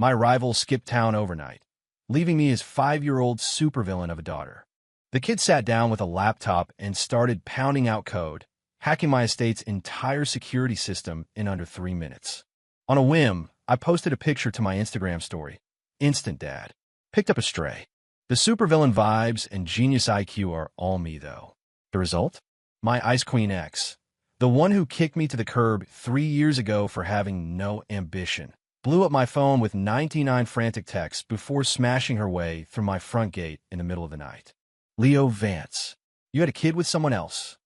My rival skipped town overnight, leaving me his 5-year-old supervillain of a daughter. The kid sat down with a laptop and started pounding out code, hacking my estate's entire security system in under 3 minutes. On a whim, I posted a picture to my Instagram story. Instant dad. Picked up a stray. The supervillain vibes and genius IQ are all me, though. The result? My Ice Queen ex. The one who kicked me to the curb 3 years ago for having no ambition. Blew up my phone with 99 frantic texts before smashing her way through my front gate in the middle of the night. Leo Vance. You had a kid with someone else.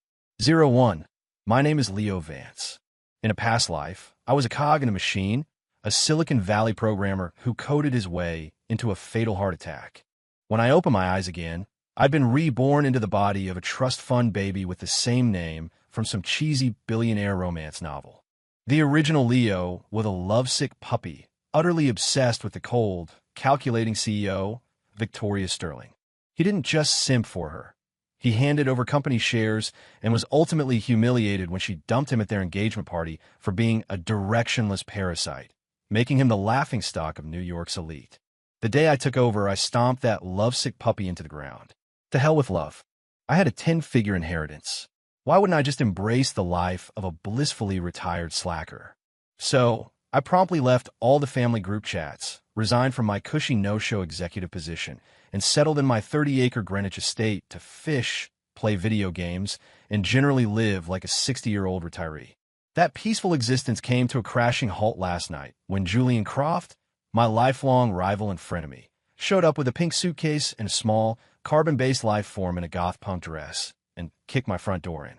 01. My name is Leo Vance. In a past life, I was a cog in a machine, a Silicon Valley programmer who coded his way into a fatal heart attack. When I opened my eyes again, I'd been reborn into the body of a trust fund baby with the same name from some cheesy billionaire romance novel. The original Leo with a lovesick puppy, utterly obsessed with the cold, calculating CEO, Victoria Sterling. He didn't just simp for her. He handed over company shares and was ultimately humiliated when she dumped him at their engagement party for being a directionless parasite, making him the laughingstock of New York's elite. The day I took over, I stomped that lovesick puppy into the ground. To hell with love. I had a 10-figure inheritance. Why wouldn't I just embrace the life of a blissfully retired slacker? So, I promptly left all the family group chats, resigned from my cushy no-show executive position, and settled in my 30-acre Greenwich estate to fish, play video games, and generally live like a 60-year-old retiree. That peaceful existence came to a crashing halt last night when Julian Croft, my lifelong rival and frenemy, showed up with a pink suitcase and a small, carbon-based life form in a goth punk dress and kicked my front door in.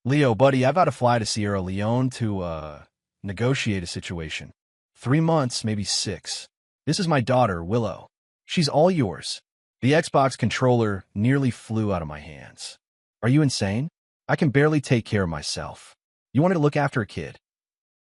Leo, buddy, I've got to fly to Sierra Leone to, negotiate a situation. 3 months, maybe 6. This is my daughter, Willow. She's all yours. The Xbox controller nearly flew out of my hands. Are you insane? I can barely take care of myself. You wanted to look after a kid.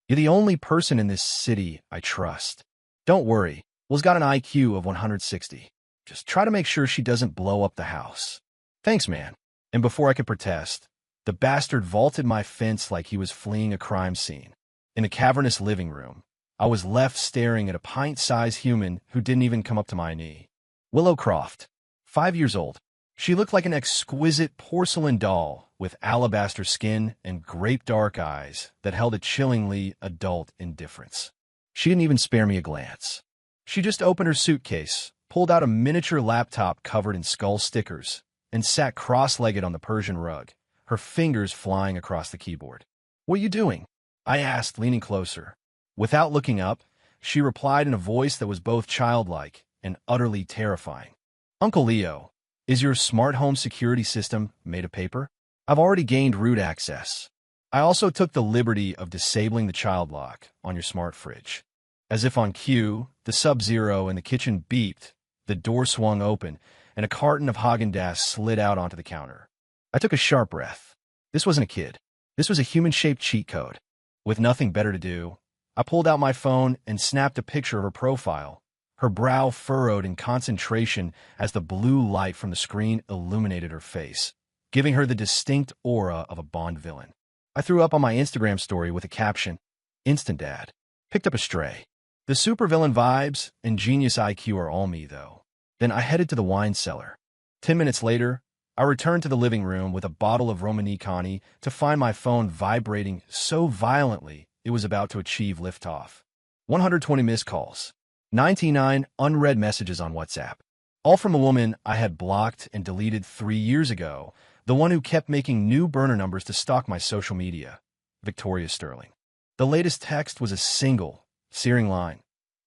You're the only person in this city I trust. Don't worry, Will's got an IQ of 160. Just try to make sure she doesn't blow up the house. Thanks, man. And before I could protest, the bastard vaulted my fence like he was fleeing a crime scene. In the cavernous living room, I was left staring at a pint-sized human who didn't even come up to my knee. Willow Croft, 5 years old. She looked like an exquisite porcelain doll with alabaster skin and grape-dark eyes that held a chillingly adult indifference. She didn't even spare me a glance. She just opened her suitcase, pulled out a miniature laptop covered in skull stickers, and sat cross-legged on the Persian rug, her fingers flying across the keyboard. "What are you doing?" I asked, leaning closer. Without looking up, she replied in a voice that was both childlike and utterly terrifying. "Uncle Leo, is your smart home security system made of paper? I've already gained root access. I also took the liberty of disabling the child lock on your smart fridge." As if on cue, the Sub-Zero in the kitchen beeped, the door swung open, and a carton of Haagen-Dazs slid out onto the counter. I took a sharp breath. This wasn't a kid. This was a human-shaped cheat code. With nothing better to do, I pulled out my phone and snapped a picture of her profile, her brow furrowed in concentration as the blue light from the screen illuminated her face, giving her the distinct aura of a Bond villain. I threw up on my Instagram story with a caption, "Instant Dad. Picked up a stray." The supervillain vibes and genius IQ are all me, though. Then I headed to the wine cellar. 10 minutes later, I returned to the living room with a bottle of Romanée-Conti to find my phone vibrating so violently it was about to achieve liftoff. 120 missed calls. 99 unread messages on WhatsApp. All from a woman I had blocked and deleted 3 years ago, the one who kept making new burner numbers to stalk my social media, Victoria Sterling. The latest text was a single, searing line.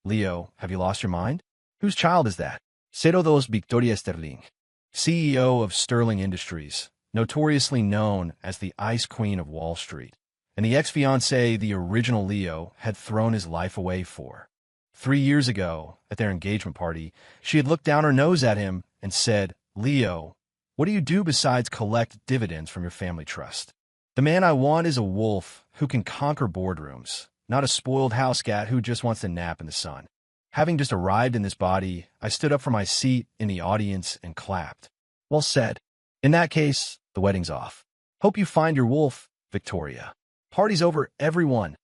"Leo, have you lost your mind? Whose child is that?" 02 Victoria Sterling, CEO of Sterling Industries, notoriously known as the Ice Queen of Wall Street, and the ex-fiancé the original Leo had thrown his life away for. 3 years ago, at their engagement party, she had looked down her nose at him and said, "Leo, what do you do besides collect dividends from your family trust? The man I want is a wolf who can conquer boardrooms, not a spoiled house cat who just wants to nap in the sun." Having just arrived in this body, I stood up from my seat in the audience and clapped. "Well said. In that case, the wedding's off. Hope you find your wolf, Victoria. Party's over, everyone."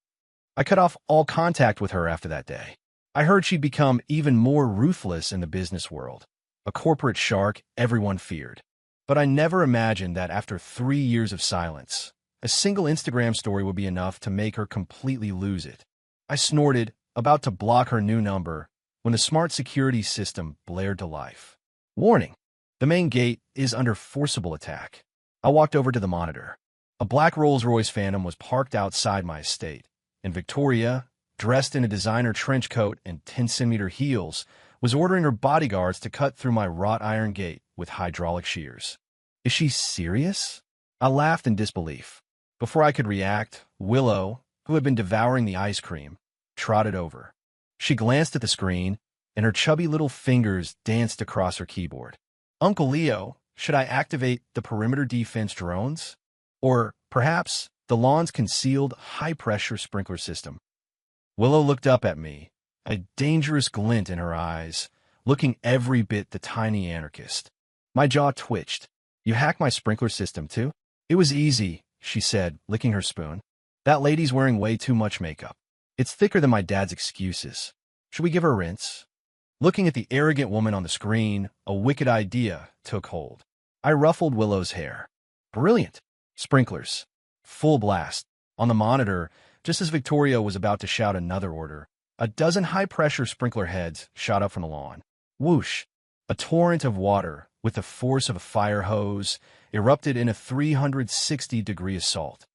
I cut off all contact with her after that day. I heard she'd become even more ruthless in the business world, a corporate shark everyone feared. But I never imagined that after 3 years of silence, a single Instagram story would be enough to make her completely lose it. I snorted, about to block her new number, when the smart security system blared to life. Warning: the main gate is under forcible attack. I walked over to the monitor. A black Rolls-Royce Phantom was parked outside my estate, and Victoria, dressed in a designer trench coat and 10-centimeter heels, was ordering her bodyguards to cut through my wrought iron gate with hydraulic shears. Is she serious? I laughed in disbelief. Before I could react, Willow, who had been devouring the ice cream, trotted over. She glanced at the screen, and her chubby little fingers danced across her keyboard. Uncle Leo, should I activate the perimeter defense drones? Or, perhaps, the lawn's concealed high-pressure sprinkler system? Willow looked up at me, a dangerous glint in her eyes, looking every bit the tiny anarchist. My jaw twitched. You hacked my sprinkler system, too? It was easy, she said, licking her spoon. That lady's wearing way too much makeup. It's thicker than my dad's excuses. Should we give her a rinse? Looking at the arrogant woman on the screen, a wicked idea took hold. I ruffled Willow's hair. Brilliant. Sprinklers. Full blast. On the monitor, just as Victoria was about to shout another order, a dozen high-pressure sprinkler heads shot up from the lawn. Whoosh! A torrent of water, with the force of a fire hose, erupted in a 360-degree assault.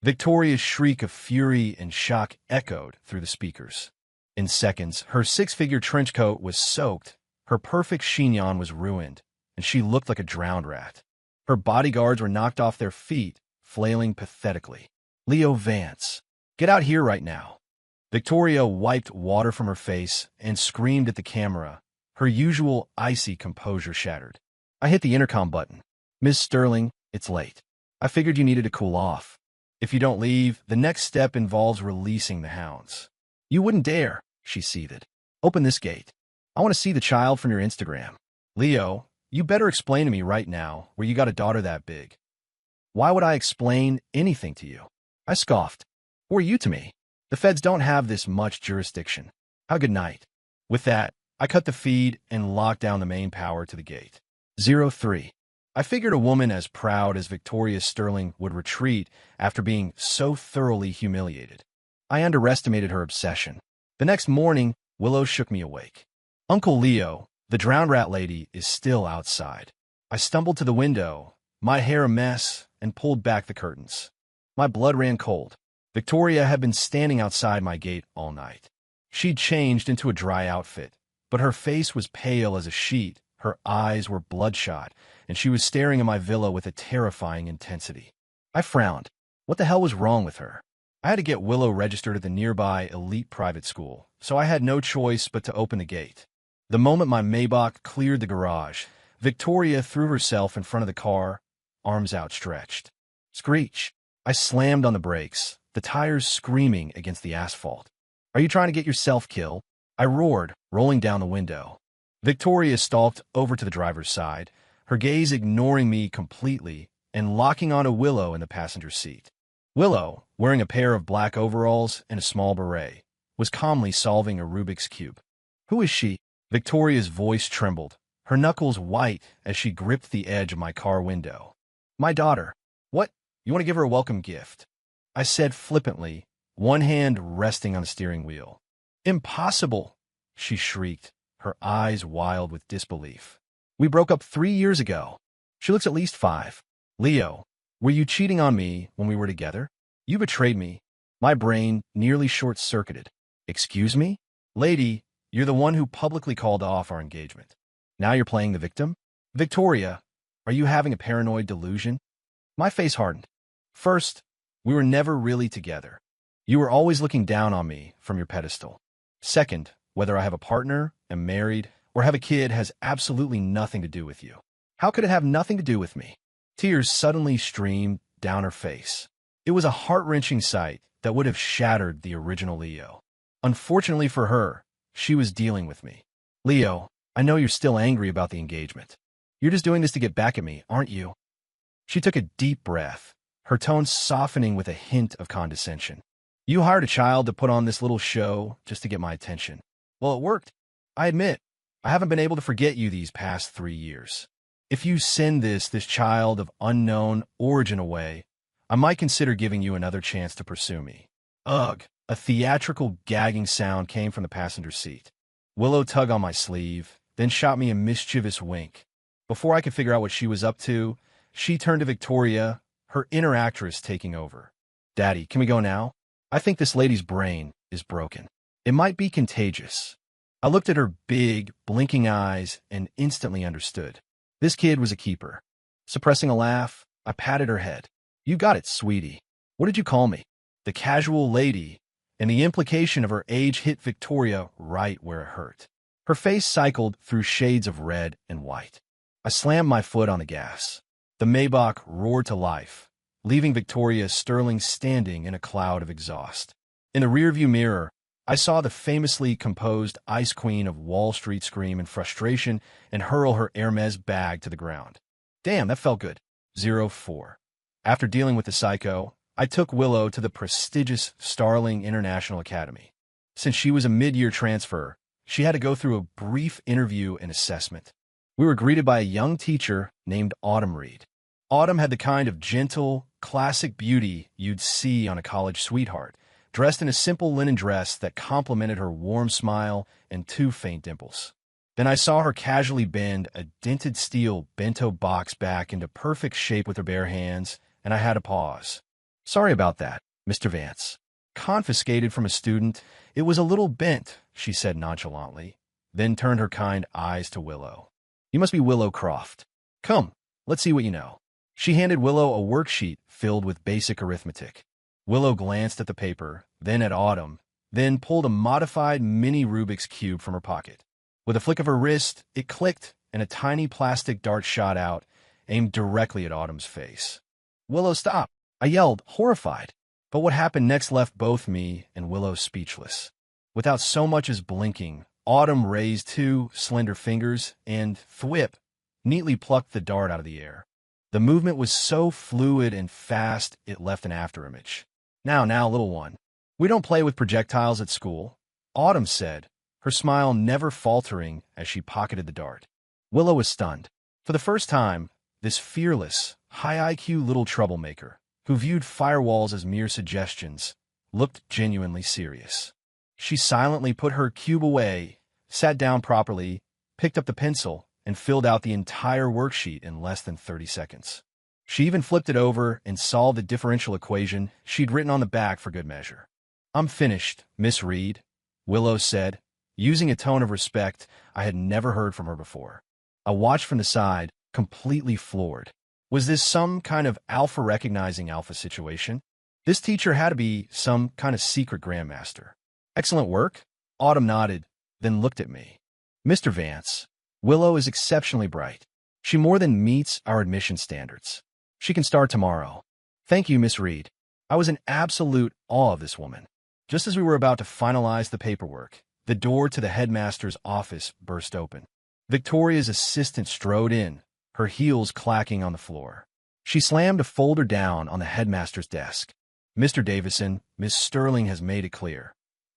Victoria's shriek of fury and shock echoed through the speakers. In seconds, her six-figure trench coat was soaked, her perfect chignon was ruined, and she looked like a drowned rat. Her bodyguards were knocked off their feet, flailing pathetically. Leo Vance, get out here right now. Victoria wiped water from her face and screamed at the camera, her usual icy composure shattered. I hit the intercom button. Miss Sterling, it's late. I figured you needed to cool off. If you don't leave, the next step involves releasing the hounds. You wouldn't dare, she seethed. Open this gate. I want to see the child from your Instagram. Leo, you better explain to me right now where you got a daughter that big. Why would I explain anything to you? I scoffed. Who are you to me? The feds don't have this much jurisdiction. Have a good night. With that, I cut the feed and locked down the main power to the gate. 03. I figured a woman as proud as Victoria Sterling would retreat after being so thoroughly humiliated. I underestimated her obsession. The next morning, Willow shook me awake. Uncle Leo, the drowned rat lady, is still outside. I stumbled to the window, my hair a mess, and pulled back the curtains. My blood ran cold. Victoria had been standing outside my gate all night. She'd changed into a dry outfit, but her face was pale as a sheet, her eyes were bloodshot, and she was staring at my villa with a terrifying intensity. I frowned. What the hell was wrong with her? I had to get Willow registered at the nearby elite private school, so I had no choice but to open the gate. The moment my Maybach cleared the garage, Victoria threw herself in front of the car, arms outstretched. Screech! I slammed on the brakes, the tires screaming against the asphalt. Are you trying to get yourself killed? I roared, rolling down the window. Victoria stalked over to the driver's side, her gaze ignoring me completely and locking onto Willow in the passenger seat. Willow, wearing a pair of black overalls and a small beret, was calmly solving a Rubik's Cube. Who is she? Victoria's voice trembled, her knuckles white as she gripped the edge of my car window. My daughter. What? You want to give her a welcome gift? I said flippantly, one hand resting on the steering wheel. Impossible, she shrieked, her eyes wild with disbelief. We broke up 3 years ago. She looks at least 5. Leo, were you cheating on me when we were together? You betrayed me. My brain nearly short-circuited. Excuse me? Lady, you're the one who publicly called off our engagement. Now you're playing the victim? Victoria, are you having a paranoid delusion? My face hardened. First, we were never really together. You were always looking down on me from your pedestal. Second, whether I have a partner, am married, or have a kid has absolutely nothing to do with you. How could it have nothing to do with me? Tears suddenly streamed down her face. It was a heart-wrenching sight that would have shattered the original Leo. Unfortunately for her, she was dealing with me. Leo, I know you're still angry about the engagement. You're just doing this to get back at me, aren't you? She took a deep breath, her tone softening with a hint of condescension. You hired a child to put on this little show just to get my attention. Well, it worked. I admit, I haven't been able to forget you these past 3 years. If you send this child of unknown origin away, I might consider giving you another chance to pursue me. Ugh. A theatrical gagging sound came from the passenger seat. Willow tugged on my sleeve, then shot me a mischievous wink. Before I could figure out what she was up to, she turned to Victoria, her inner actress taking over. Daddy, can we go now? I think this lady's brain is broken. It might be contagious. I looked at her big, blinking eyes and instantly understood. This kid was a keeper. Suppressing a laugh, I patted her head. You got it, sweetie. What did you call me? The casual lady, and the implication of her age hit Victoria right where it hurt. Her face cycled through shades of red and white. I slammed my foot on the gas. The Maybach roared to life, leaving Victoria Sterling standing in a cloud of exhaust. In the rearview mirror, I saw the famously composed Ice Queen of Wall Street scream in frustration and hurl her Hermes bag to the ground. Damn, that felt good. 04. After dealing with the psycho, I took Willow to the prestigious Starling International Academy. Since she was a mid-year transfer, she had to go through a brief interview and assessment. We were greeted by a young teacher named Autumn Reed. Autumn had the kind of gentle, classic beauty you'd see on a college sweetheart, dressed in a simple linen dress that complemented her warm smile and 2 faint dimples. Then I saw her casually bend a dented steel bento box back into perfect shape with her bare hands, and I had to pause. Sorry about that, Mr. Vance. Confiscated from a student, it was a little bent, she said nonchalantly, then turned her kind eyes to Willow. You must be Willow Croft. Come, let's see what you know. She handed Willow a worksheet filled with basic arithmetic. Willow glanced at the paper, then at Autumn, then pulled a modified mini Rubik's Cube from her pocket. With a flick of her wrist, it clicked, and a tiny plastic dart shot out, aimed directly at Autumn's face. Willow, stop! I yelled, horrified. But what happened next left both me and Willow speechless. Without so much as blinking, Autumn raised 2 slender fingers and, thwip, neatly plucked the dart out of the air. The movement was so fluid and fast it left an afterimage. Now, little one. We don't play with projectiles at school, Autumn said, her smile never faltering as she pocketed the dart. Willow was stunned. For the first time, this fearless, high IQ little troublemaker, who viewed firewalls as mere suggestions, looked genuinely serious. She silently put her cube away, sat down properly, picked up the pencil, and filled out the entire worksheet in less than 30 seconds. She even flipped it over and solved the differential equation she'd written on the back for good measure. I'm finished, Miss Reed, Willow said, using a tone of respect I had never heard from her before. I watched from the side, completely floored. Was this some kind of alpha-recognizing alpha situation? This teacher had to be some kind of secret grandmaster. Excellent work? Autumn nodded, then looked at me. Mr. Vance, Willow is exceptionally bright. She more than meets our admission standards. She can start tomorrow. Thank you, Miss Reed. I was in absolute awe of this woman. Just as we were about to finalize the paperwork, the door to the headmaster's office burst open. Victoria's assistant strode in, her heels clacking on the floor. She slammed a folder down on the headmaster's desk. Mr. Davison, Miss Sterling has made it clear.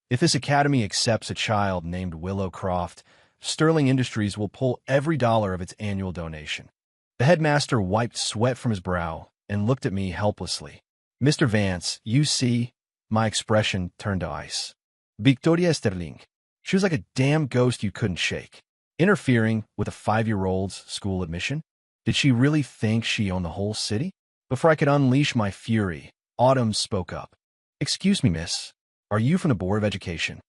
If this academy accepts a child named Willow Croft, Sterling Industries will pull every dollar of its annual donation. The headmaster wiped sweat from his brow and looked at me helplessly. Mr. Vance, you see, my expression turned to ice. Victoria Sterling. She was like a damn ghost you couldn't shake. Interfering with a 5-year-old's school admission? Did she really think she owned the whole city? Before I could unleash my fury, Autumn spoke up. Excuse me, miss. Are you from the Board of Education?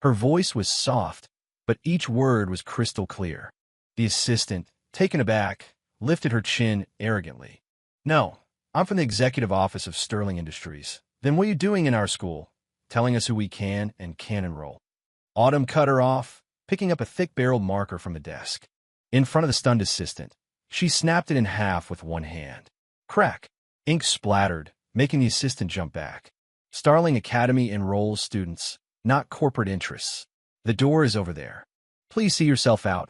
Her voice was soft, but each word was crystal clear. The assistant, taken aback, lifted her chin arrogantly. No, I'm from the executive office of Sterling Industries. Then what are you doing in our school? Telling us who we can and can't enroll. Autumn cut her off, picking up a thick-barreled marker from the desk. In front of the stunned assistant, she snapped it in half with one hand. Crack! Ink splattered, making the assistant jump back. Starling Academy enrolls students, not corporate interests. The door is over there. Please see yourself out,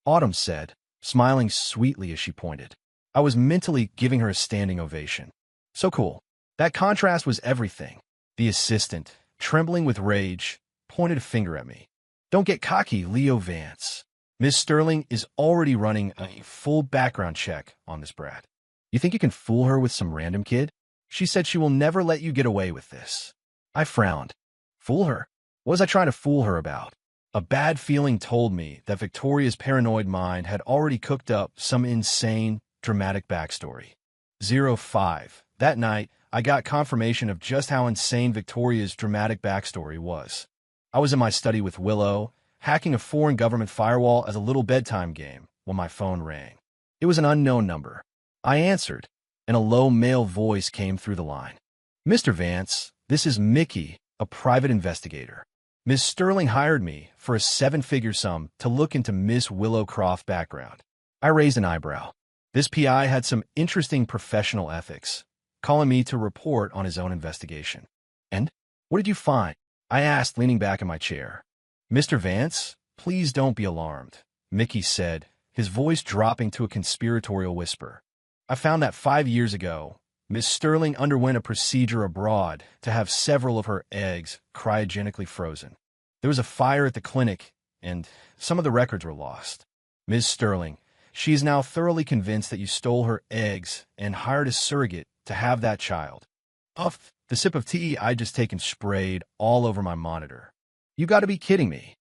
Autumn said, smiling sweetly as she pointed. I was mentally giving her a standing ovation. So cool. That contrast was everything. The assistant, trembling with rage, pointed a finger at me. Don't get cocky, Leo Vance. Miss Sterling is already running a full background check on this brat. You think you can fool her with some random kid? She said she will never let you get away with this. I frowned. Fool her? What was I trying to fool her about? A bad feeling told me that Victoria's paranoid mind had already cooked up some insane, dramatic backstory. 05. That night, I got confirmation of just how insane Victoria's dramatic backstory was. I was in my study with Willow, hacking a foreign government firewall as a little bedtime game when my phone rang. It was an unknown number. I answered, and a low male voice came through the line. Mr. Vance, this is Mickey, a private investigator. Miss Sterling hired me for a 7-figure sum to look into Miss Willow Croft's background. I raised an eyebrow. This PI had some interesting professional ethics, calling me to report on his own investigation. And what did you find? I asked, leaning back in my chair. Mr. Vance, please don't be alarmed, Mickey said, his voice dropping to a conspiratorial whisper. I found that 5 years ago, Miss Sterling underwent a procedure abroad to have several of her eggs cryogenically frozen. There was a fire at the clinic, and some of the records were lost. Miss Sterling, she is now thoroughly convinced that you stole her eggs and hired a surrogate to have that child. Uff, the sip of tea I'd just taken sprayed all over my monitor. You gotta be kidding me.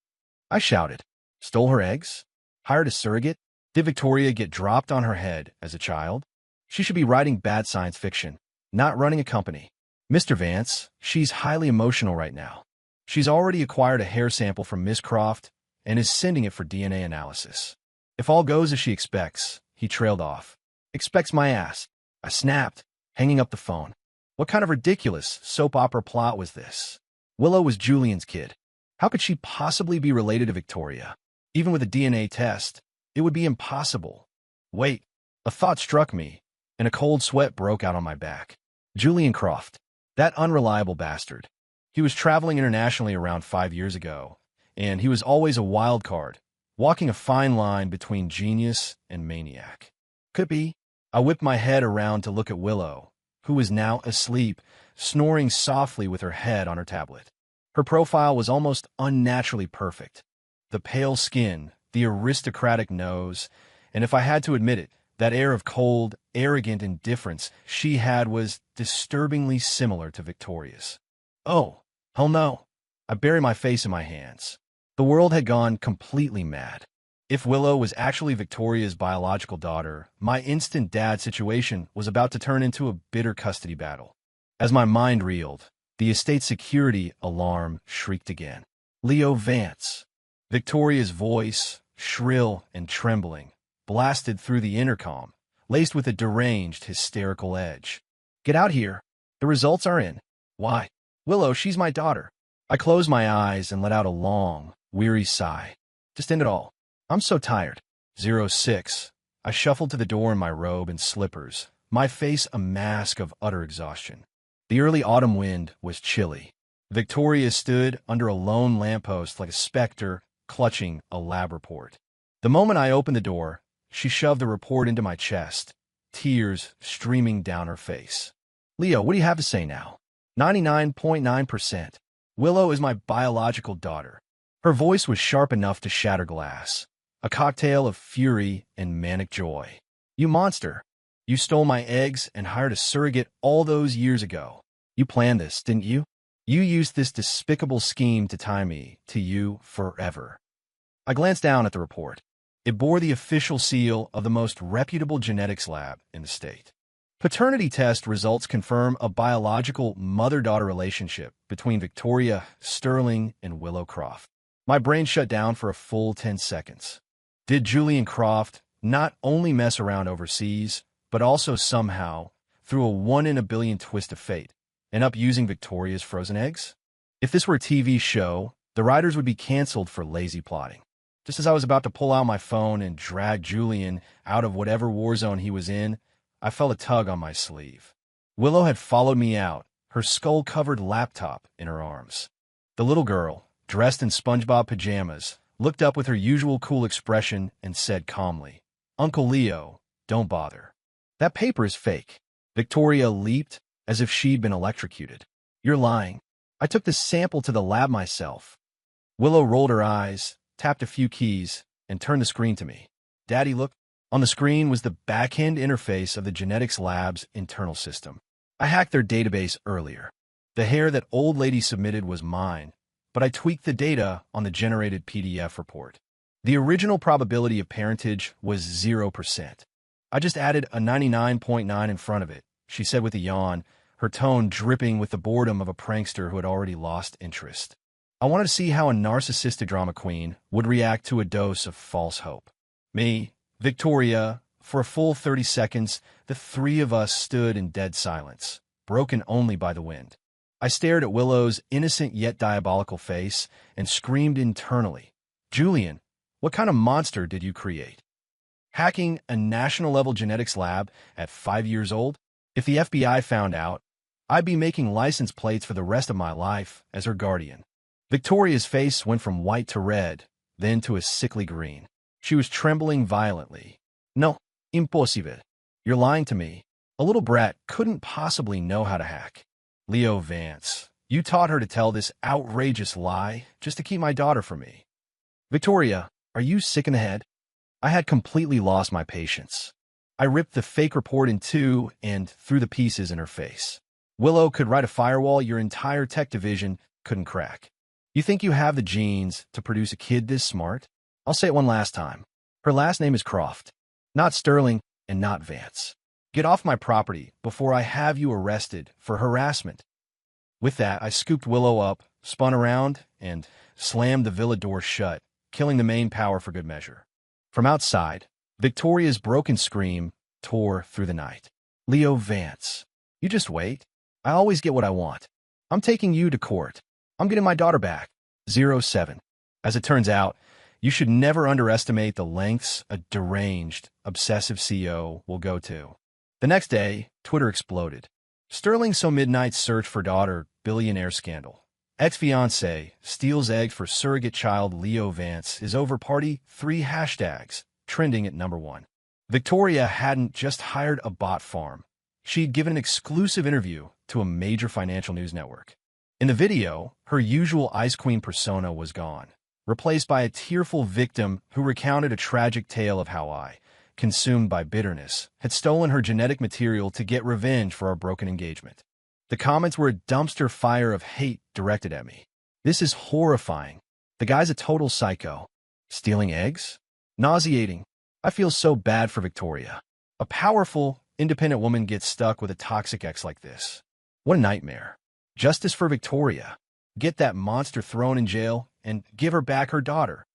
I shouted. Stole her eggs? Hired a surrogate? Did Victoria get dropped on her head as a child? She should be writing bad science fiction, not running a company. Mr. Vance, she's highly emotional right now. She's already acquired a hair sample from Miss Croft and is sending it for DNA analysis. If all goes as she expects, he trailed off. Expects my ass. I snapped, hanging up the phone. What kind of ridiculous soap opera plot was this? Willow was Julian's kid. How could she possibly be related to Victoria? Even with a DNA test, it would be impossible. Wait, a thought struck me, and a cold sweat broke out on my back. Julian Croft, that unreliable bastard. He was traveling internationally around 5 years ago, and he was always a wild card, walking a fine line between genius and maniac. Could be. I whipped my head around to look at Willow, who was now asleep, snoring softly with her head on her tablet. Her profile was almost unnaturally perfect. The pale skin, the aristocratic nose, and if I had to admit it, that air of cold, arrogant indifference she had was disturbingly similar to Victoria's. Oh, hell no. I buried my face in my hands. The world had gone completely mad. If Willow was actually Victoria's biological daughter, my instant dad situation was about to turn into a bitter custody battle. As my mind reeled, the estate security alarm shrieked again. Leo Vance. Victoria's voice, shrill and trembling, blasted through the intercom, laced with a deranged, hysterical edge. Get out here. The results are in. Why? Willow, she's my daughter. I closed my eyes and let out a long, weary sigh. Just end it all. I'm so tired. 06. I shuffled to the door in my robe and slippers, my face a mask of utter exhaustion. The early autumn wind was chilly. Victoria stood under a lone lamppost like a specter, clutching a lab report. The moment I opened the door, she shoved the report into my chest, tears streaming down her face. Leo, what do you have to say now? 99.9%. Willow is my biological daughter. Her voice was sharp enough to shatter glass, a cocktail of fury and manic joy. You monster. You stole my eggs and hired a surrogate all those years ago. You planned this, didn't you? You used this despicable scheme to tie me to you forever. I glanced down at the report. It bore the official seal of the most reputable genetics lab in the state. Paternity test results confirm a biological mother-daughter relationship between Victoria Sterling and Willow Croft. My brain shut down for a full 10 seconds. Did Julian Croft not only mess around overseas, but also somehow, through a 1 in a billion twist of fate, end up using Victoria's frozen eggs? If this were a TV show, the writers would be canceled for lazy plotting. Just as I was about to pull out my phone and drag Julian out of whatever war zone he was in, I felt a tug on my sleeve. Willow had followed me out, her skull-covered laptop in her arms. The little girl, dressed in SpongeBob pajamas, looked up with her usual cool expression and said calmly, Uncle Leo, don't bother. That paper is fake. Victoria leaped as if she'd been electrocuted. You're lying. I took the sample to the lab myself. Willow rolled her eyes, tapped a few keys, and turned the screen to me. Daddy looked. On the screen was the back-end interface of the genetics lab's internal system. I hacked their database earlier. The hair that old lady submitted was mine, but I tweaked the data on the generated PDF report. The original probability of parentage was 0%. I just added a 99.9 in front of it, she said with a yawn, her tone dripping with the boredom of a prankster who had already lost interest. I wanted to see how a narcissistic drama queen would react to a dose of false hope. Me, Victoria, for a full 30 seconds, the three of us stood in dead silence, broken only by the wind. I stared at Willow's innocent yet diabolical face and screamed internally, "Julian, what kind of monster did you create? Hacking a national-level genetics lab at 5 years old? If the FBI found out, I'd be making license plates for the rest of my life as her guardian." Victoria's face went from white to red, then to a sickly green. She was trembling violently. "No, impossible. You're lying to me. A little brat couldn't possibly know how to hack. Leo Vance, you taught her to tell this outrageous lie just to keep my daughter from me. Victoria, are you sick in the head?" I had completely lost my patience. I ripped the fake report in two and threw the pieces in her face. "Willow could write a firewall your entire tech division couldn't crack. You think you have the genes to produce a kid this smart? I'll say it one last time. Her last name is Croft, not Sterling and not Vance. Get off my property before I have you arrested for harassment." With that, I scooped Willow up, spun around, and slammed the villa door shut, killing the main power for good measure. From outside, Victoria's broken scream tore through the night. "Leo Vance, you just wait. I always get what I want. I'm taking you to court. I'm getting my daughter back. 07. As it turns out, you should never underestimate the lengths a deranged, obsessive CEO will go to. The next day, Twitter exploded. Sterling so midnight search for daughter, billionaire scandal. Ex-fiancé steals egg for surrogate child Leo Vance is over party 3 hashtags, trending at #1. Victoria hadn't just hired a bot farm. She'd given an exclusive interview to a major financial news network. In the video, her usual Ice Queen persona was gone, replaced by a tearful victim who recounted a tragic tale of how I, consumed by bitterness, had stolen her genetic material to get revenge for our broken engagement. The comments were a dumpster fire of hate directed at me. "This is horrifying. The guy's a total psycho. Stealing eggs? Nauseating. I feel so bad for Victoria. A powerful, independent woman gets stuck with a toxic ex like this. What a nightmare. Justice for Victoria. Get that monster thrown in jail and give her back her daughter."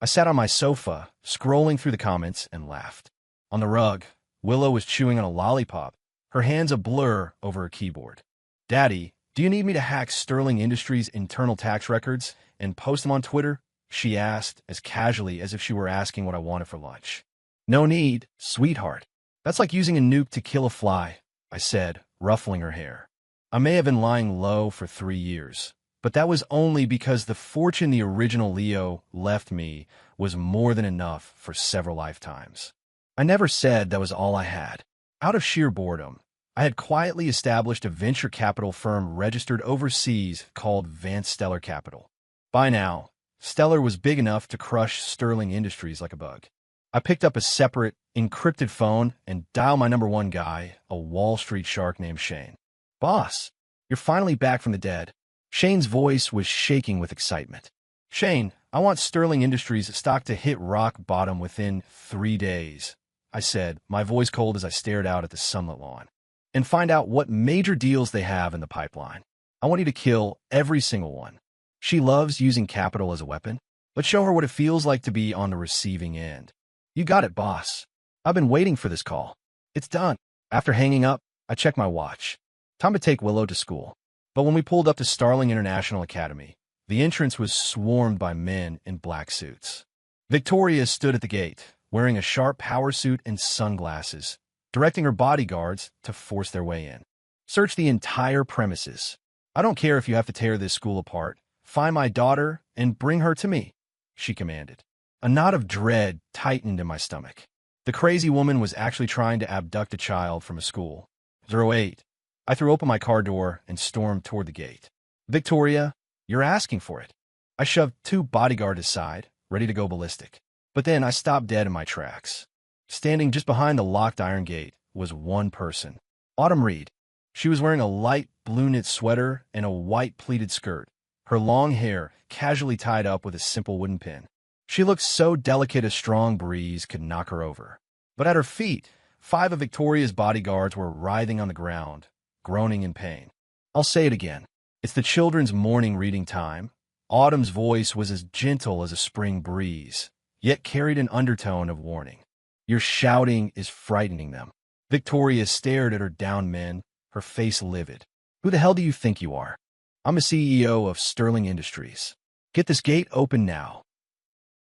I sat on my sofa, scrolling through the comments, and laughed. On the rug, Willow was chewing on a lollipop, her hands a blur over her keyboard. "Daddy, do you need me to hack Sterling Industries' internal tax records and post them on Twitter?" she asked, as casually as if she were asking what I wanted for lunch. "No need, sweetheart. That's like using a nuke to kill a fly," I said, ruffling her hair. I may have been lying low for 3 years, but that was only because the fortune the original Leo left me was more than enough for several lifetimes. I never said that was all I had. Out of sheer boredom, I had quietly established a venture capital firm registered overseas called Vance Stellar Capital. By now, Stellar was big enough to crush Sterling Industries like a bug. I picked up a separate, encrypted phone and dialed my #1 guy, a Wall Street shark named Shane. "Boss, you're finally back from the dead." Shane's voice was shaking with excitement. "Shane, I want Sterling Industries stock to hit rock bottom within 3 days," I said, my voice cold as I stared out at the sunlit lawn. "And find out what major deals they have in the pipeline. I want you to kill every single one. She loves using capital as a weapon, but show her what it feels like to be on the receiving end." "You got it, boss. I've been waiting for this call. It's done." After hanging up, I checked my watch. Time to take Willow to school. But when we pulled up to Starling International Academy, the entrance was swarmed by men in black suits. Victoria stood at the gate, wearing a sharp power suit and sunglasses, directing her bodyguards to force their way in. "Search the entire premises. I don't care if you have to tear this school apart. Find my daughter and bring her to me," she commanded. A knot of dread tightened in my stomach. The crazy woman was actually trying to abduct a child from a school. 08. I threw open my car door and stormed toward the gate. Victoria, you're asking for it. I shoved 2 bodyguards aside, ready to go ballistic. But then I stopped dead in my tracks. Standing just behind the locked iron gate was one person. Autumn Reed. She was wearing a light blue knit sweater and a white pleated skirt, her long hair casually tied up with a simple wooden pin. She looked so delicate a strong breeze could knock her over. But at her feet, 5 of Victoria's bodyguards were writhing on the ground, groaning in pain. I'll say it again. It's the children's morning reading time. Autumn's voice was as gentle as a spring breeze, yet carried an undertone of warning. Your shouting is frightening them. Victoria stared at her downed men, her face livid. Who the hell do you think you are? I'm a CEO of Sterling Industries. Get this gate open now.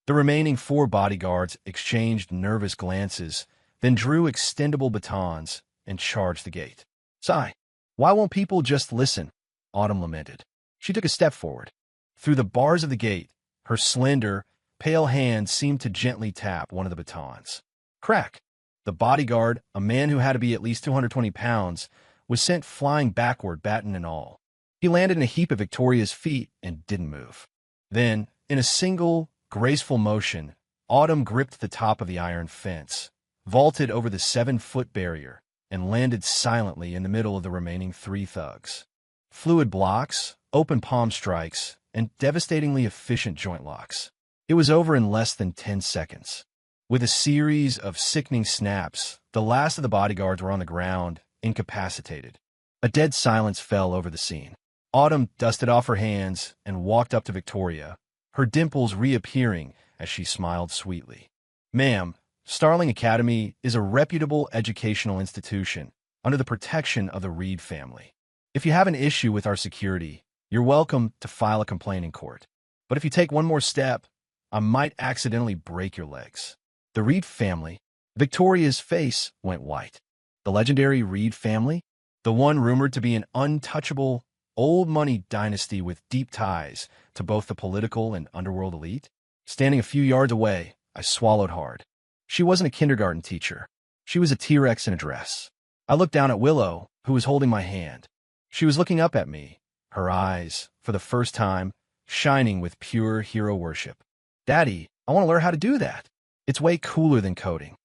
The remaining 4 bodyguards exchanged nervous glances, then drew extendable batons and charged the gate. Sigh. Why won't people just listen? Autumn lamented. She took a step forward. Through the bars of the gate, her slender, pale hand seemed to gently tap one of the batons. Crack! The bodyguard, a man who had to be at least 220 pounds, was sent flying backward, baton and all. He landed in a heap at Victoria's feet and didn't move. Then, in a single, graceful motion, Autumn gripped the top of the iron fence, vaulted over the 7-foot barrier, and landed silently in the middle of the remaining 3 thugs. Fluid blocks, open palm strikes, and devastatingly efficient joint locks. It was over in less than 10 seconds. With a series of sickening snaps, the last of the bodyguards were on the ground, incapacitated. A dead silence fell over the scene. Autumn dusted off her hands and walked up to Victoria, her dimples reappearing as she smiled sweetly. Ma'am, Starling Academy is a reputable educational institution under the protection of the Reed family. If you have an issue with our security, you're welcome to file a complaint in court. But if you take one more step, I might accidentally break your legs. The Reed family? Victoria's face went white. The legendary Reed family? The one rumored to be an untouchable, old-money dynasty with deep ties to both the political and underworld elite? Standing a few yards away, I swallowed hard. She wasn't a kindergarten teacher. She was a T-Rex in a dress. I looked down at Willow, who was holding my hand. She was looking up at me, her eyes, for the first time, shining with pure hero worship. Daddy, I want to learn how to do that. It's way cooler than coding.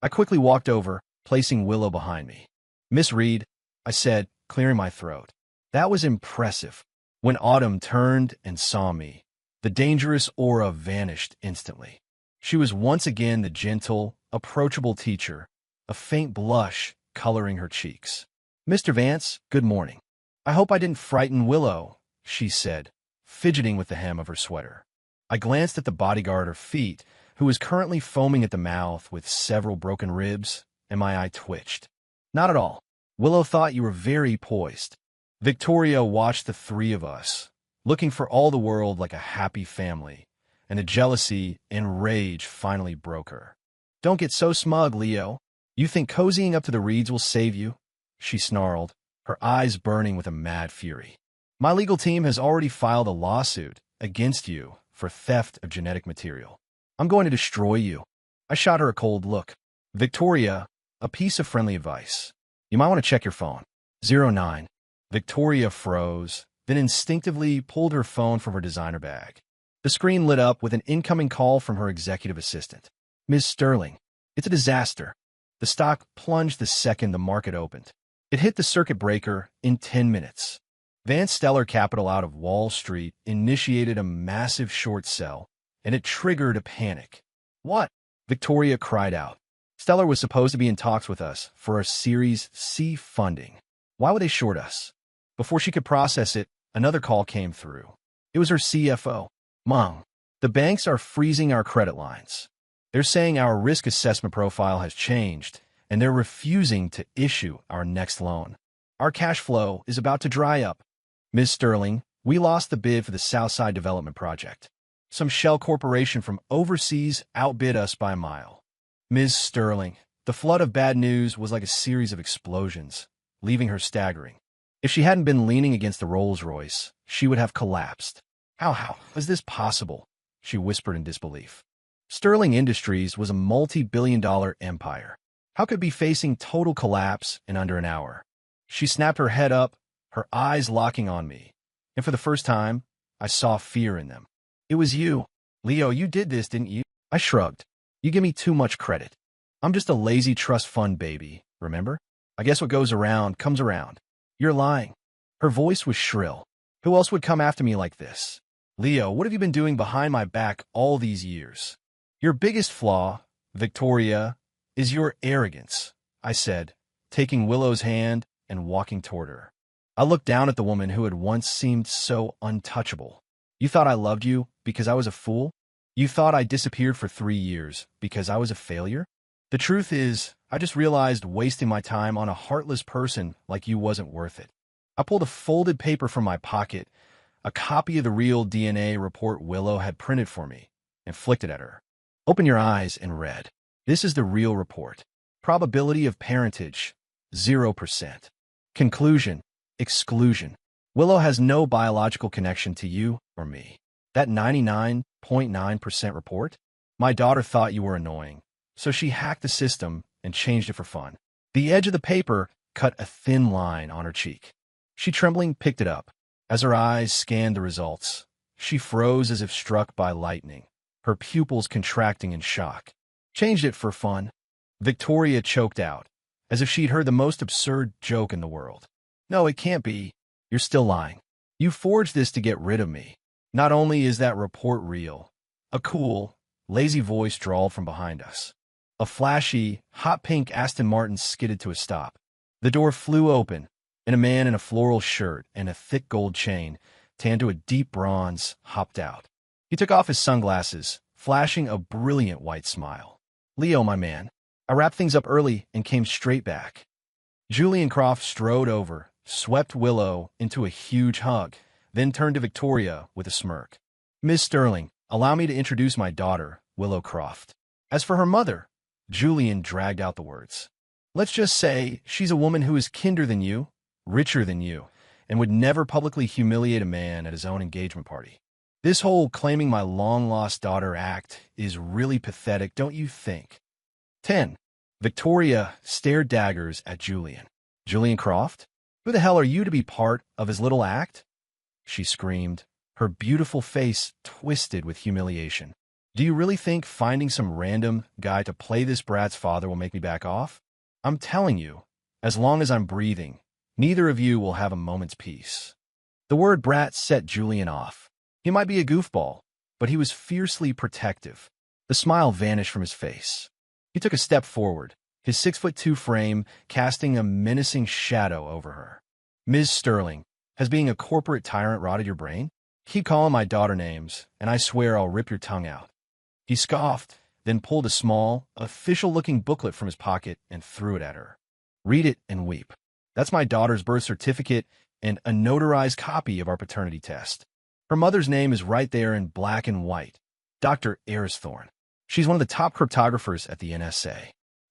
I quickly walked over, placing Willow behind me. Miss Reed, I said, clearing my throat. That was impressive. When Autumn turned and saw me, the dangerous aura vanished instantly. She was once again the gentle, approachable teacher, a faint blush coloring her cheeks. Mr. Vance, good morning. I hope I didn't frighten Willow, she said, fidgeting with the hem of her sweater. I glanced at the bodyguard at her feet, who was currently foaming at the mouth with several broken ribs, and my eye twitched. Not at all. Willow thought you were very poised. Victoria watched the 3 of us, looking for all the world like a happy family, and the jealousy and rage finally broke her. Don't get so smug, Leo. You think cozying up to the Reeds will save you? She snarled, her eyes burning with a mad fury. My legal team has already filed a lawsuit against you for theft of genetic material. I'm going to destroy you. I shot her a cold look. Victoria, a piece of friendly advice. You might want to check your phone. 09. Victoria froze, then instinctively pulled her phone from her designer bag. The screen lit up with an incoming call from her executive assistant. Ms. Sterling, it's a disaster. The stock plunged the second the market opened. It hit the circuit breaker in 10 minutes. Vance Stellar Capital out of Wall Street initiated a massive short sell, and it triggered a panic. What? Victoria cried out. Stellar was supposed to be in talks with us for our Series C funding. Why would they short us? Before she could process it, another call came through. It was her CFO. Mom, the banks are freezing our credit lines. They're saying our risk assessment profile has changed, and they're refusing to issue our next loan. Our cash flow is about to dry up. Ms. Sterling, we lost the bid for the Southside Development Project. Some shell corporation from overseas outbid us by a mile. Ms. Sterling, the flood of bad news was like a series of explosions, leaving her staggering. If she hadn't been leaning against the Rolls-Royce, she would have collapsed. How is this possible? She whispered in disbelief. Sterling Industries was a multi-billion-dollar empire. How could it be facing total collapse in under an hour? She snapped her head up, her eyes locking on me. and for the first time, I saw fear in them. It was you. Leo, you did this, didn't you? I shrugged. You give me too much credit. I'm just a lazy trust fund baby, remember? I guess what goes around comes around. You're lying. Her voice was shrill. Who else would come after me like this? Leo, what have you been doing behind my back all these years? Your biggest flaw, Victoria, is your arrogance, I said, taking Willow's hand and walking toward her. I looked down at the woman who had once seemed so untouchable. You thought I loved you because I was a fool? You thought I disappeared for 3 years because I was a failure? The truth is, I just realized wasting my time on a heartless person like you wasn't worth it. I pulled a folded paper from my pocket, a copy of the real DNA report Willow had printed for me, and flicked it at her. Open your eyes and read. This is the real report. Probability of parentage, 0%. Conclusion, exclusion. Willow has no biological connection to you or me. That 99.9% report? My daughter thought you were annoying, so she hacked the system and changed it for fun. The edge of the paper cut a thin line on her cheek. She trembling picked it up. As her eyes scanned the results, she froze as if struck by lightning, her pupils contracting in shock. Changed it for fun. Victoria choked out, as if she'd heard the most absurd joke in the world. No, it can't be. You're still lying. You forged this to get rid of me. Not only is that report real, a cool, lazy voice drawled from behind us. A flashy, hot pink Aston Martin skidded to a stop. The door flew open, and a man in a floral shirt and a thick gold chain, tanned to a deep bronze, hopped out. He took off his sunglasses, flashing a brilliant white smile. Leo, my man. I wrapped things up early and came straight back. Julian Croft strode over, swept Willow into a huge hug, then turned to Victoria with a smirk. Miss Sterling, allow me to introduce my daughter, Willow Croft. As for her mother, Julian dragged out the words. Let's just say she's a woman who is kinder than you, richer than you, and would never publicly humiliate a man at his own engagement party. This whole claiming my long-lost daughter act is really pathetic, don't you think? 10. Victoria stared daggers at Julian. Julian Croft? Who the hell are you to be part of his little act? She screamed, her beautiful face twisted with humiliation. Do you really think finding some random guy to play this brat's father will make me back off? I'm telling you, as long as I'm breathing, neither of you will have a moment's peace. The word brat set Julian off. He might be a goofball, but he was fiercely protective. The smile vanished from his face. He took a step forward, his 6'2" frame casting a menacing shadow over her. Ms. Sterling, has being a corporate tyrant rotted your brain? Keep calling my daughter names, and I swear I'll rip your tongue out. He scoffed, then pulled a small, official-looking booklet from his pocket and threw it at her. Read it and weep. That's my daughter's birth certificate and a notarized copy of our paternity test. Her mother's name is right there in black and white, Dr. Thorne. She's one of the top cryptographers at the NSA.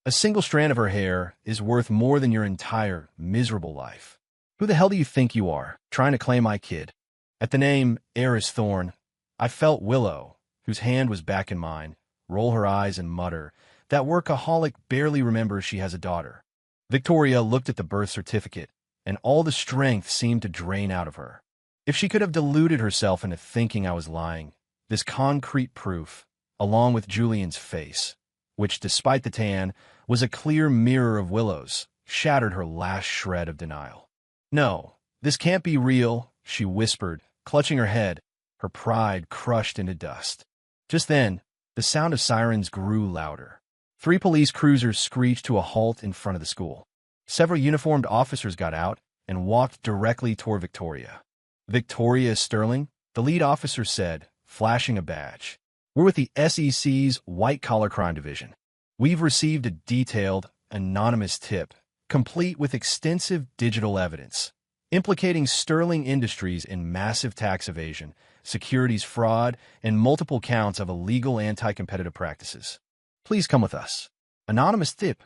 A single strand of her hair is worth more than your entire miserable life. Who the hell do you think you are, trying to claim my kid? At the name Thorne, I felt Willow, whose hand was back in mine, roll her eyes and mutter, that workaholic barely remembers she has a daughter. Victoria looked at the birth certificate, and all the strength seemed to drain out of her. If she could have deluded herself into thinking I was lying, this concrete proof, along with Julian's face, which, despite the tan, was a clear mirror of Willow's, shattered her last shred of denial. No, this can't be real, she whispered, clutching her head, her pride crushed into dust. Just then, the sound of sirens grew louder. 3 police cruisers screeched to a halt in front of the school. Several uniformed officers got out and walked directly toward Victoria. Victoria Sterling, the lead officer said, flashing a badge. We're with the SEC's White-Collar Crime Division. We've received a detailed, anonymous tip, complete with extensive digital evidence, implicating Sterling Industries in massive tax evasion, securities fraud, and multiple counts of illegal anti-competitive practices. Please come with us. Anonymous tip.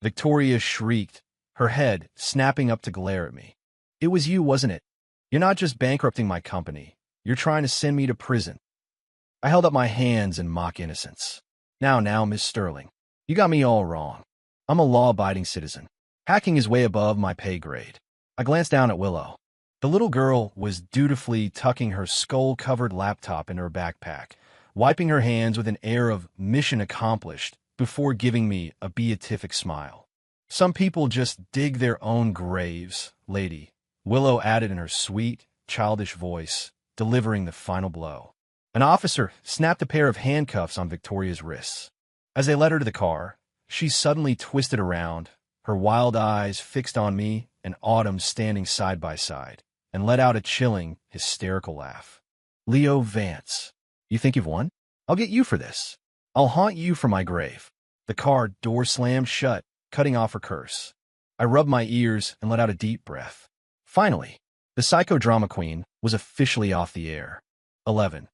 Victoria shrieked, her head snapping up to glare at me. It was you, wasn't it? You're not just bankrupting my company. You're trying to send me to prison. I held up my hands in mock innocence. Now, Miss Sterling, you got me all wrong. I'm a law-abiding citizen. Hacking is way above my pay grade. I glanced down at Willow. The little girl was dutifully tucking her skull-covered laptop in her backpack, wiping her hands with an air of mission accomplished before giving me a beatific smile. Some people just dig their own graves, lady, Willow added in her sweet, childish voice, delivering the final blow. An officer snapped a pair of handcuffs on Victoria's wrists. As they led her to the car, she suddenly twisted around, her wild eyes fixed on me and Autumn standing side by side, and let out a chilling, hysterical laugh. Leo Vance, you think you've won? I'll get you for this. I'll haunt you from my grave. The car door slammed shut, cutting off her curse. I rubbed my ears and let out a deep breath. Finally, the psychodrama queen was officially off the air. 11.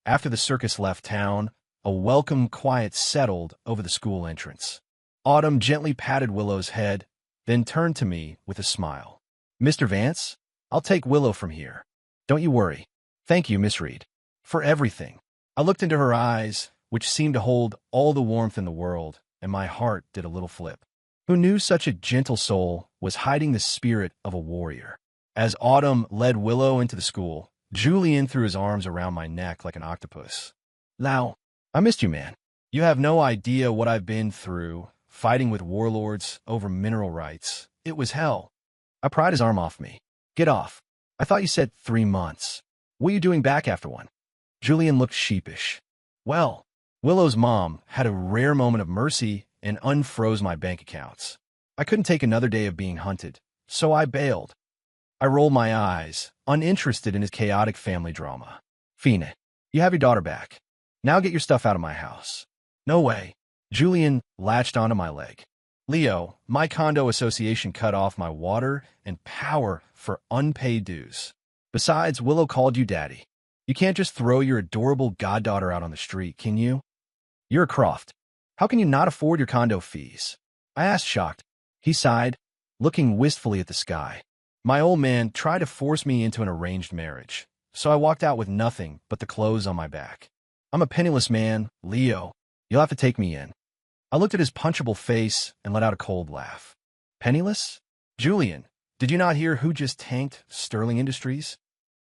After the circus left town, a welcome quiet settled over the school entrance. Autumn gently patted Willow's head, then turned to me with a smile. Mr. Vance, I'll take Willow from here. Don't you worry. Thank you, Miss Reed, for everything. I looked into her eyes, which seemed to hold all the warmth in the world, and my heart did a little flip. Who knew such a gentle soul was hiding the spirit of a warrior? As Autumn led Willow into the school, Julian threw his arms around my neck like an octopus. Now, I missed you, man. You have no idea what I've been through, fighting with warlords over mineral rights. It was hell. I pried his arm off me. Get off. I thought you said 3 months. What are you doing back after one? Julian looked sheepish. Well, Willow's mom had a rare moment of mercy and unfroze my bank accounts. I couldn't take another day of being hunted, so I bailed. I rolled my eyes, uninterested in his chaotic family drama. Fina, you have your daughter back. Now get your stuff out of my house. No way. Julian latched onto my leg. Leo, my condo association cut off my water and power for unpaid dues. Besides, Willow called you daddy. You can't just throw your adorable goddaughter out on the street, can you? You're a Croft. How can you not afford your condo fees? I asked, shocked. He sighed, looking wistfully at the sky. My old man tried to force me into an arranged marriage, so I walked out with nothing but the clothes on my back. I'm a penniless man, Leo. You'll have to take me in. I looked at his punchable face and let out a cold laugh. Penniless? Julian, did you not hear who just tanked Sterling Industries?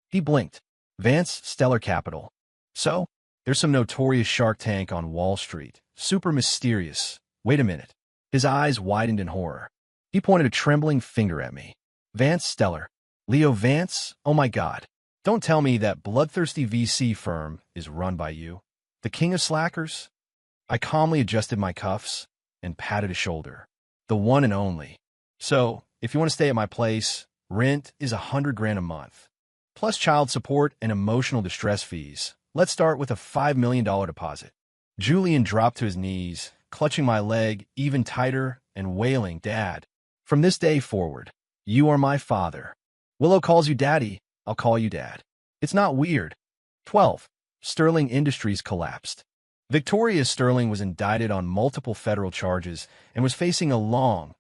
He blinked. Vance Stellar Capital. So, there's some notorious Shark Tank on Wall Street. Super mysterious. Wait a minute. His eyes widened in horror. He pointed a trembling finger at me. Vance Stellar. Leo Vance? Oh my God. Don't tell me that bloodthirsty VC firm is run by you. The king of slackers? I calmly adjusted my cuffs and patted his shoulder. The one and only. So, if you want to stay at my place, rent is $100,000 a month. Plus child support and emotional distress fees. Let's start with a $5 million deposit. Julian dropped to his knees, clutching my leg even tighter and wailing, Dad, from this day forward, you are my father. Willow calls you daddy, I'll call you dad. It's not weird. 12. Sterling Industries collapsed. Victoria Sterling was indicted on multiple federal charges and was facing a long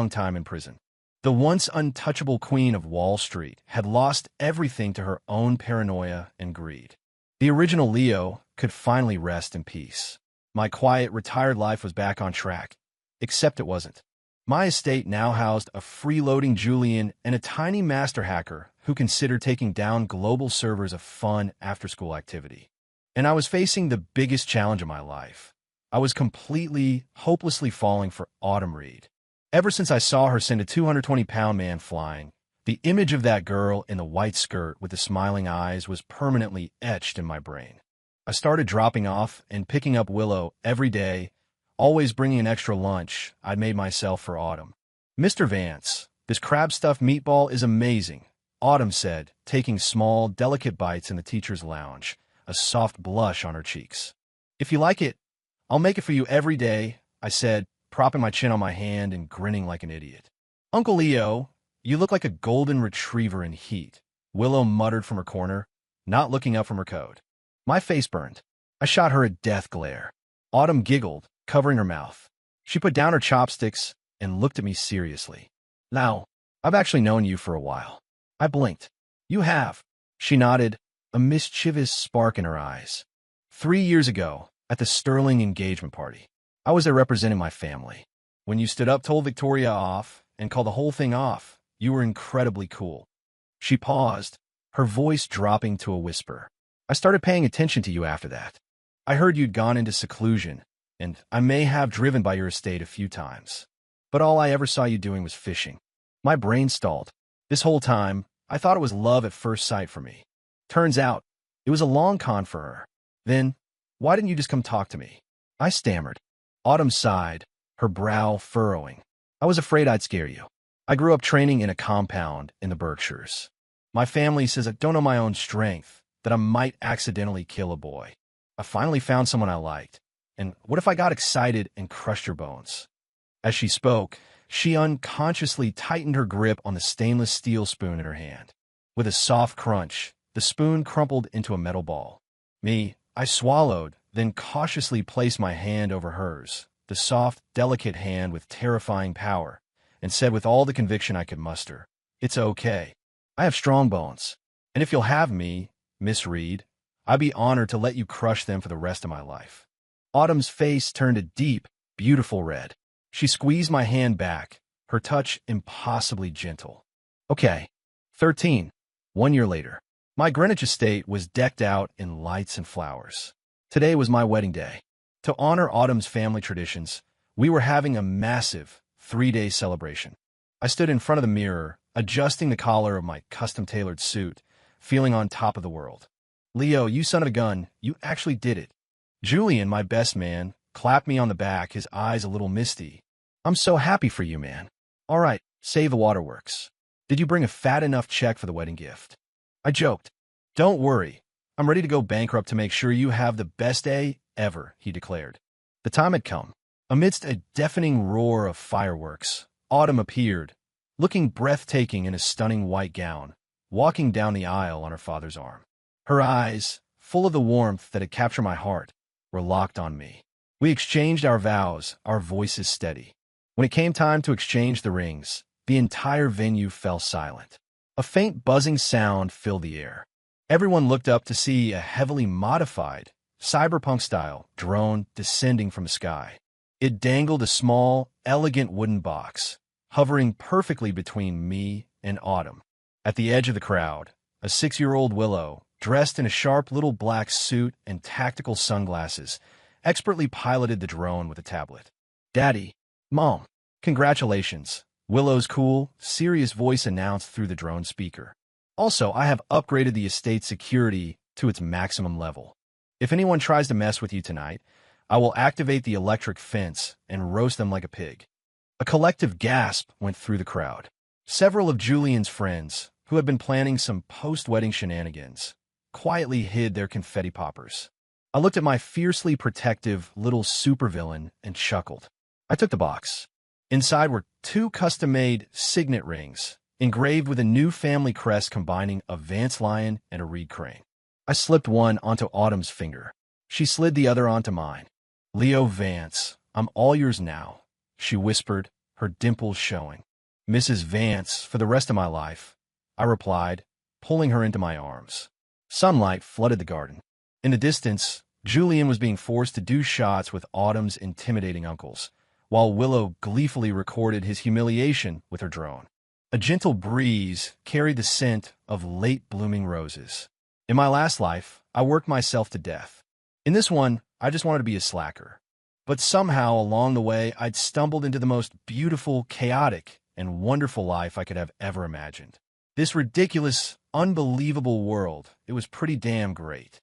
time in prison. The once untouchable queen of Wall Street had lost everything to her own paranoia and greed. The original Leo could finally rest in peace. My quiet, retired life was back on track, except it wasn't. My estate now housed a freeloading Julian and a tiny master hacker who considered taking down global servers a fun after-school activity. And I was facing the biggest challenge of my life. I was completely, hopelessly falling for Autumn Reed. Ever since I saw her send a 220-pound man flying, the image of that girl in the white skirt with the smiling eyes was permanently etched in my brain. I started dropping off and picking up Willow every day, always bringing an extra lunch I'd made myself for Autumn. Mr. Vance, this crab-stuffed meatball is amazing, Autumn said, taking small, delicate bites in the teacher's lounge, a soft blush on her cheeks. If you like it, I'll make it for you every day, I said, propping my chin on my hand and grinning like an idiot. Uncle Leo, you look like a golden retriever in heat, Willow muttered from her corner, not looking up from her code. My face burned. I shot her a death glare. Autumn giggled, covering her mouth. She put down her chopsticks and looked at me seriously. Now, I've actually known you for a while. I blinked. You have. She nodded, a mischievous spark in her eyes. 3 years ago, at the Sterling engagement party, I was there representing my family. When you stood up, told Victoria off, and called the whole thing off, you were incredibly cool. She paused, her voice dropping to a whisper. I started paying attention to you after that. I heard you'd gone into seclusion, and I may have driven by your estate a few times. But all I ever saw you doing was fishing. My brain stalled. This whole time, I thought it was love at first sight for me. Turns out, it was a long con for her. Then, why didn't you just come talk to me? I stammered. Autumn sighed, her brow furrowing. I was afraid I'd scare you. I grew up training in a compound in the Berkshires. My family says I don't know my own strength, that I might accidentally kill a boy. I finally found someone I liked. And what if I got excited and crushed your bones? As she spoke, she unconsciously tightened her grip on the stainless steel spoon in her hand. With a soft crunch, the spoon crumpled into a metal ball. I swallowed, then cautiously placed my hand over hers, the soft, delicate hand with terrifying power, and said with all the conviction I could muster, "It's okay. I have strong bones, and if you'll have me, Miss Reed, I'd be honored to let you crush them for the rest of my life." Autumn's face turned a deep, beautiful red. She squeezed my hand back, her touch impossibly gentle. Okay. 13. 1 year later. My Greenwich estate was decked out in lights and flowers. Today was my wedding day. To honor Autumn's family traditions, we were having a massive 3-day celebration. I stood in front of the mirror, adjusting the collar of my custom-tailored suit, feeling on top of the world. "Leo, you son of a gun, you actually did it." Julian, my best man, clapped me on the back, his eyes a little misty. "I'm so happy for you, man. All right, save the waterworks. Did you bring a fat enough check for the wedding gift?" I joked. "Don't worry. I'm ready to go bankrupt to make sure you have the best day ever," he declared. The time had come. Amidst a deafening roar of fireworks, Autumn appeared, looking breathtaking in a stunning white gown, walking down the aisle on her father's arm. Her eyes, full of the warmth that had captured my heart, were locked on me. We exchanged our vows, our voices steady. When it came time to exchange the rings, the entire venue fell silent. A faint buzzing sound filled the air. Everyone looked up to see a heavily modified, cyberpunk-style drone descending from the sky. It dangled a small, elegant wooden box, hovering perfectly between me and Autumn. At the edge of the crowd, a 6-year-old Willow, dressed in a sharp little black suit and tactical sunglasses, expertly piloted the drone with a tablet. "Daddy, Mom, congratulations," Willow's cool, serious voice announced through the drone speaker. "Also, I have upgraded the estate's security to its maximum level. If anyone tries to mess with you tonight, I will activate the electric fence and roast them like a pig." A collective gasp went through the crowd. Several of Julian's friends, who had been planning some post-wedding shenanigans, quietly hid their confetti poppers. I looked at my fiercely protective little supervillain and chuckled. I took the box. Inside were 2 custom-made signet rings, engraved with a new family crest combining a Vance lion and a reed crane. I slipped one onto Autumn's finger. She slid the other onto mine. "Leo Vance, I'm all yours now," she whispered, her dimples showing. "Mrs. Vance, for the rest of my life," I replied, pulling her into my arms. Sunlight flooded the garden. In the distance, Julian was being forced to do shots with Autumn's intimidating uncles, while Willow gleefully recorded his humiliation with her drone. A gentle breeze carried the scent of late-blooming roses. In my last life, I worked myself to death. In this one, I just wanted to be a slacker. But somehow along the way, I'd stumbled into the most beautiful, chaotic, and wonderful life I could have ever imagined. This ridiculous, unbelievable world, it was pretty damn great.